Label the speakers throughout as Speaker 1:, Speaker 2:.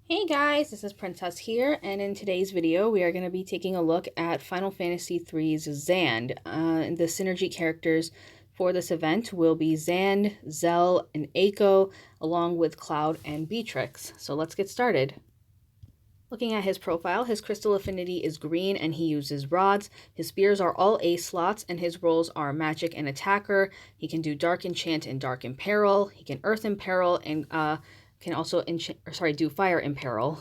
Speaker 1: Hey guys, this is Princess here, and in today's video we are going to be taking a look at Final Fantasy III's Xande. The synergy characters for this event will be Xande, Zell, and Eiko, along with Cloud and Beatrix. So let's get started. Looking at his profile, his crystal affinity is green and he uses rods. His spears are all A slots and his roles are magic and attacker. He can do dark enchant and dark imperil. He can earth imperil and can also do fire imperil.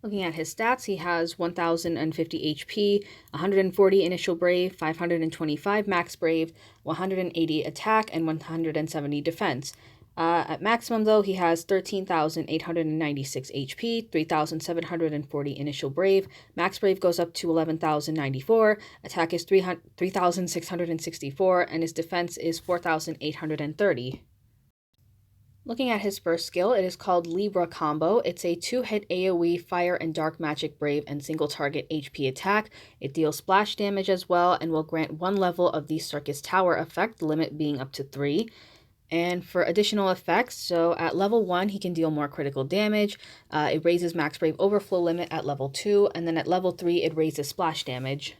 Speaker 1: Looking at his stats, he has 1050 HP, 140 initial brave, 525 max brave, 180 attack, and 170 defense. At maximum, though, he has 13,896 HP, 3,740 initial brave. Max brave goes up to 11,094. Attack is 3,664, and his defense is 4,830. Looking at his first skill, it is called Libra Combo. It's a 2-hit AoE Fire and Dark Magic Brave and single target HP attack. It deals splash damage as well and will grant 1 level of the Circus Tower effect, the limit being up to 3. And for additional effects, so at level 1, he can deal more critical damage. It raises Max Brave Overflow limit at level 2, and then at level 3, it raises splash damage.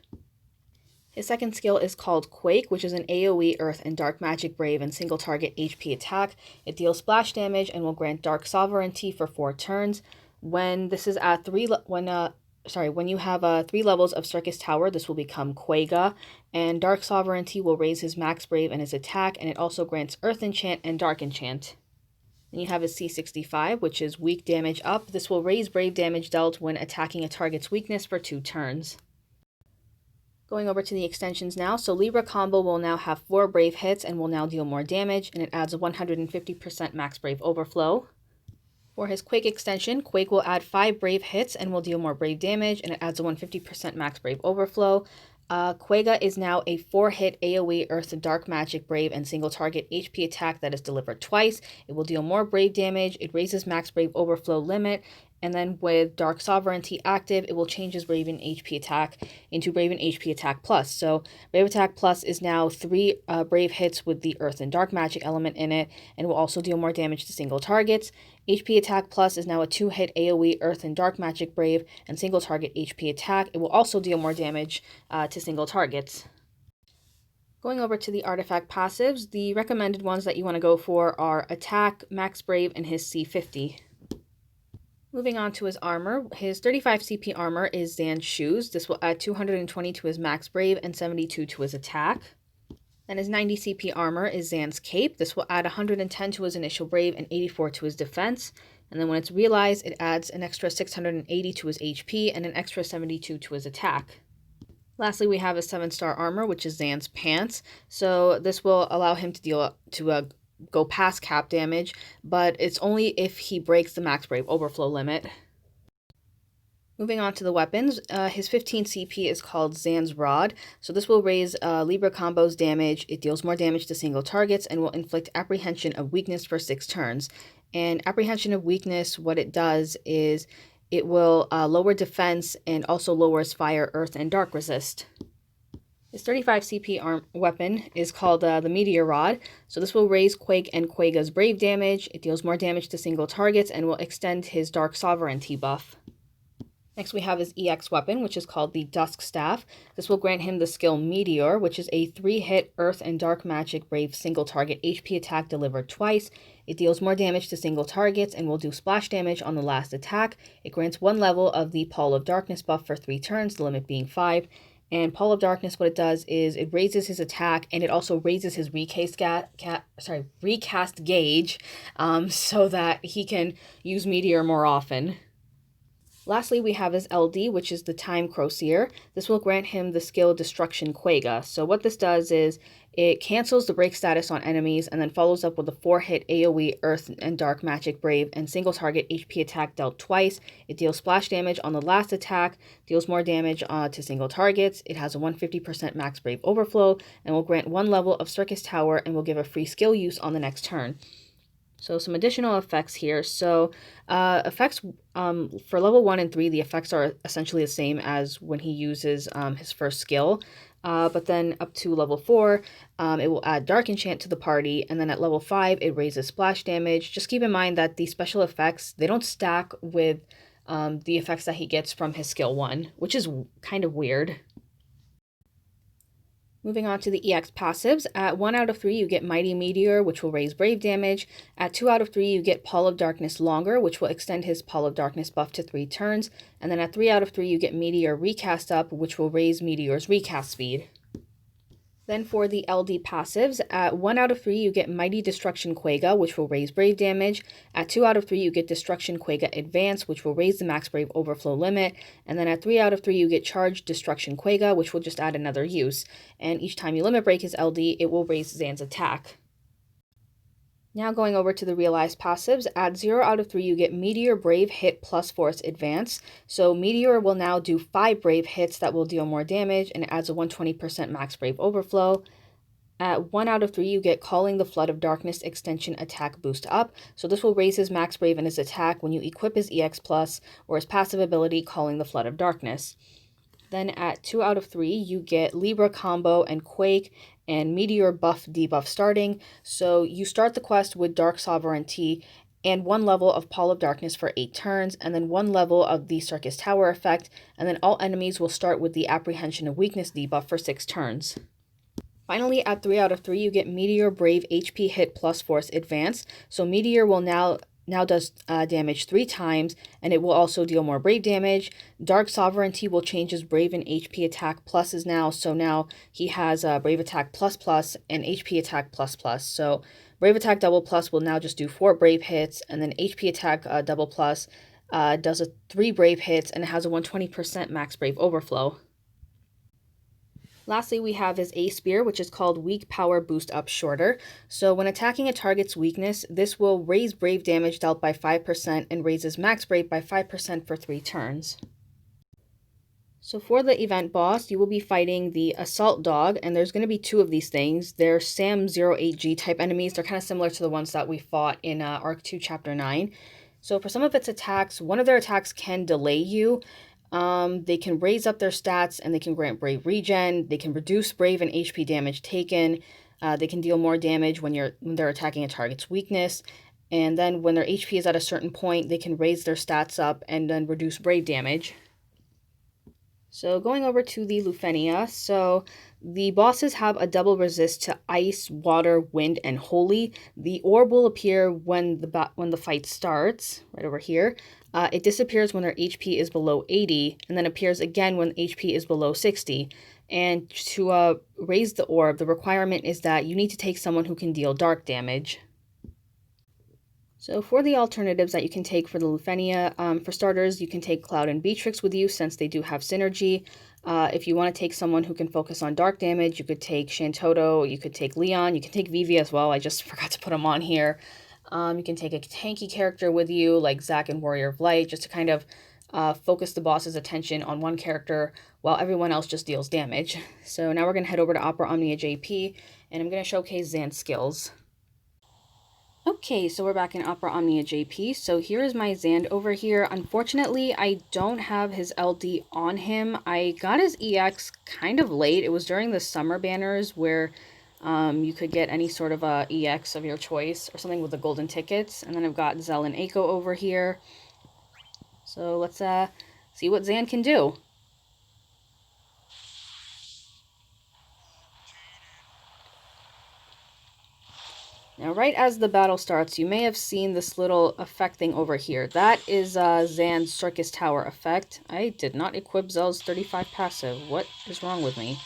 Speaker 1: His second skill is called Quake, which is an AoE Earth and Dark Magic Brave and single target HP attack. It deals splash damage and will grant Dark Sovereignty for 4 turns. When this is at when you have 3 levels of Circus Tower, this will become Quega, and Dark Sovereignty will raise his Max Brave and his attack, and it also grants Earth Enchant and Dark Enchant. Then you have his C65, which is weak damage up. This will raise Brave damage dealt when attacking a target's weakness for 2 turns. Going over to the extensions now, so Libra Combo will now have 4 Brave hits and will now deal more damage, and it adds a 150% Max Brave Overflow. For his Quake extension, Quake will add 5 Brave hits and will deal more Brave damage, and it adds a 150% Max Brave Overflow. Quega is now a 4-hit AoE Earth and Dark Magic Brave and single target HP attack that is delivered twice. It will deal more Brave damage, it raises Max Brave Overflow limit, and then with Dark Sovereignty active, it will change his Raven HP attack into Raven HP attack plus. So Brave attack plus is now 3 Brave hits with the Earth and Dark Magic element in it, and will also deal more damage to single targets. HP attack plus is now a 2-hit AoE Earth and Dark Magic Brave and single target HP attack. It will also deal more damage to single targets. Going over to the artifact passives, the recommended ones that you want to go for are Attack, Max Brave, and his C50. Moving on to his armor, his 35 CP armor is Xande's shoes. This will add 220 to his Max Brave and 72 to his attack. Then his 90 CP armor is Xande's cape. This will add 110 to his initial Brave and 84 to his defense. And then when it's realized, it adds an extra 680 to his HP and an extra 72 to his attack. Lastly, we have his 7-star armor, which is Xande's pants. So this will allow him to go past cap damage, but it's only if he breaks the Max Brave Overflow limit. Moving on to the weapons, his 15 CP is called Xande's Rod. So this will raise Libra Combo's damage. It deals more damage to single targets and will inflict Apprehension of Weakness for 6 turns. And Apprehension of Weakness, what it does is it will lower defense and also lowers fire, earth, and dark resist. His 35 CP weapon is called the Meteor Rod. So this will raise Quake and Quega's Brave damage. It deals more damage to single targets and will extend his Dark Sovereignty buff. Next we have his EX weapon, which is called the Dusk Staff. This will grant him the skill Meteor, which is a 3-hit Earth and Dark Magic Brave single target HP attack delivered twice. It deals more damage to single targets and will do splash damage on the last attack. It grants 1 level of the Pall of Darkness buff for 3 turns, the limit being 5. And Pall of Darkness, what it does is it raises his attack and it also raises his recast gauge so that he can use Meteor more often. Lastly, we have his LD, which is the Time Crosier. This will grant him the skill Destruction Quega. So what this does is it cancels the break status on enemies and then follows up with a 4-hit AoE Earth and Dark Magic Brave and single target HP attack dealt twice. It deals splash damage on the last attack, deals more damage to single targets. It has a 150% Max Brave Overflow and will grant 1 level of Circus Tower and will give a free skill use on the next turn. So some additional effects here. So effects for level 1 and 3, the effects are essentially the same as when he uses his first skill. But then up to level 4, it will add Dark Enchant to the party. And then at level 5, it raises splash damage. Just keep in mind that these special effects, they don't stack with the effects that he gets from his skill 1, which is kind of weird. Moving on to the EX passives, at 1 out of 3 you get Mighty Meteor, which will raise Brave damage. At 2 out of 3 you get Pall of Darkness Longer, which will extend his Pall of Darkness buff to 3 turns. And then at 3 out of 3 you get Meteor Recast Up, which will raise Meteor's recast speed. Then for the LD passives, at 1 out of 3 you get Mighty Destruction Quagga, which will raise Brave damage. At 2 out of 3 you get Destruction Quagga Advance, which will raise the max Brave overflow limit. And then at 3 out of 3 you get Charged Destruction Quagga, which will just add another use. And each time you limit break his LD, it will raise Xande's attack. Now going over to the realized passives, at 0 out of 3 you get Meteor Brave Hit plus Force Advance. So Meteor will now do 5 Brave hits that will deal more damage, and it adds a 120% max Brave overflow. At 1 out of 3 you get Calling the Flood of Darkness Extension Attack Boost Up. So this will raise his max Brave and his attack when you equip his EX Plus or his passive ability Calling the Flood of Darkness. Then at 2 out of 3 you get Libra Combo and Quake and Meteor buff debuff starting. So you start the quest with Dark Sovereignty and 1 level of Pall of Darkness for 8 turns, and then 1 level of the Circus Tower effect, and then all enemies will start with the Apprehension of Weakness debuff for 6 turns. Finally, at 3 out of 3 you get Meteor Brave HP Hit plus Force Advance. So Meteor will now does damage 3 times, and it will also deal more Brave damage. Dark Sovereignty will change his Brave and HP attack pluses now, so now he has Brave attack plus plus and HP attack plus plus. So Brave attack double plus will now just do 4 Brave hits, and then HP attack double plus does 3 Brave hits, and it has a 120% max Brave overflow. Lastly, we have his A Spear, which is called Weak Power Boost Up Shorter. So when attacking a target's weakness, this will raise Brave damage dealt by 5% and raises max Brave by 5% for 3 turns. So for the event boss, you will be fighting the Assault Dog, and there's going to be 2 of these things. They're SAM-08G type enemies. They're kind of similar to the ones that we fought in Arc 2, Chapter 9. So for some of its attacks, one of their attacks can delay you. They can raise up their stats, and they can grant Brave regen. They can reduce Brave and HP damage taken. They can deal more damage when they're attacking a target's weakness. And then when their HP is at a certain point, they can raise their stats up and then reduce Brave damage. So going over to the Lufenia, so the bosses have a double resist to ice, water, wind, and holy. The orb will appear when the fight starts, right over here. It disappears when their HP is below 80, and then appears again when HP is below 60. And to raise the orb, the requirement is that you need to take someone who can deal dark damage. So for the alternatives that you can take for the Lufenia, for starters, you can take Cloud and Beatrix with you since they do have synergy. If you want to take someone who can focus on dark damage, you could take Shantoto, you could take Leon, you can take Vivi as well. I just forgot to put him on here. You can take a tanky character with you like Zack and Warrior of Light just to kind of focus the boss's attention on one character while everyone else just deals damage. So now we're going to head over to Opera Omnia JP, and I'm going to showcase Xande's skills. Okay, so we're back in Opera Omnia JP. So here is my Xande over here. Unfortunately, I don't have his LD on him. I got his EX kind of late. It was during the summer banners where you could get any sort of EX of your choice or something with the golden tickets. And then I've got Zell and Eiko over here. So let's see what Xande can do. Now, right as the battle starts, you may have seen this little effect thing over here. That is Xande's Circus Tower effect. I did not equip Zell's 35 passive. What is wrong with me?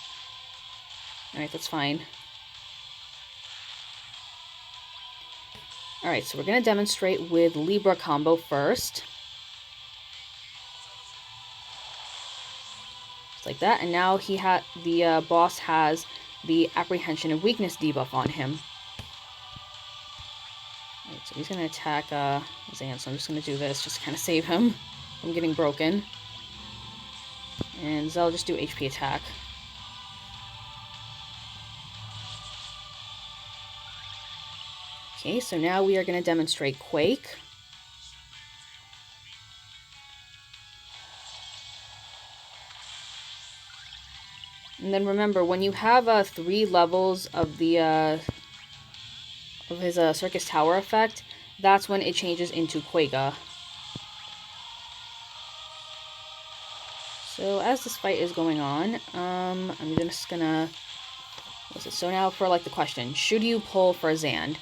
Speaker 1: Alright, that's fine. Alright, so we're going to demonstrate with Libra Combo first. Just like that. And now the boss has the Apprehension of Weakness debuff on him. Alright, so he's going to attack Xande, so I'm just going to do this just to kind of save him from getting broken. And Zell just do HP attack. Okay, so now we are going to demonstrate Quake. And then remember, when you have 3 levels of the of his Circus Tower effect, that's when it changes into Quake. So as this fight is going on, I'm just gonna... So now for like the question, should you pull for Xande?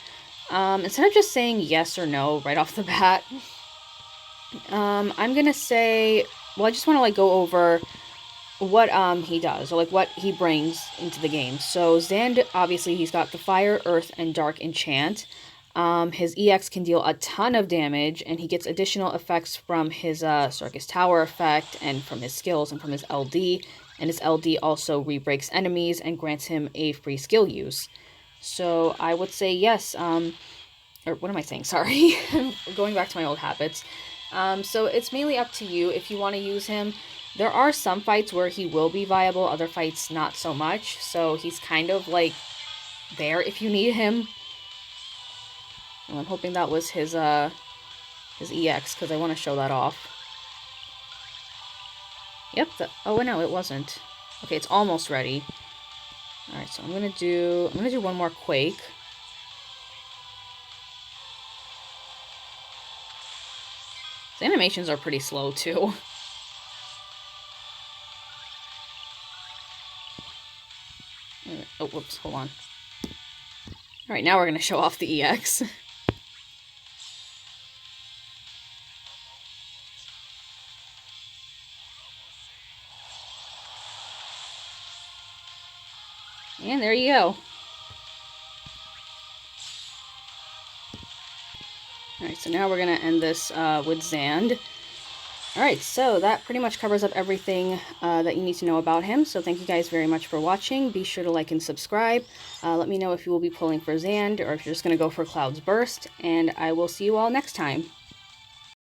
Speaker 1: Instead of just saying yes or no right off the bat, I'm gonna say, well, I just want to like go over what he does, or like what he brings into the game. So Xande, obviously he's got the Fire, Earth, and Dark enchant. His EX can deal a ton of damage, and he gets additional effects from his Circus Tower effect, and from his skills, and from his LD. And his LD also re-breaks enemies and grants him a free skill use. So I would say yes, or what am I saying? Sorry, I'm going back to my old habits. So it's mainly up to you if you want to use him. There are some fights where he will be viable, other fights not so much. So he's kind of like there if you need him. And I'm hoping that was his EX, because I want to show that off. Yep, oh no, it wasn't. Okay, it's almost ready. Alright, so I'm gonna do one more Quake. The animations are pretty slow too. Oh, whoops, hold on. Alright, now we're gonna show off the EX. And there you go. Alright, so now we're going to end this with Xande. Alright, so that pretty much covers up everything that you need to know about him. So thank you guys very much for watching. Be sure to like and subscribe. Let me know if you will be pulling for Xande, or if you're just going to go for Cloud's Burst. And I will see you all next time.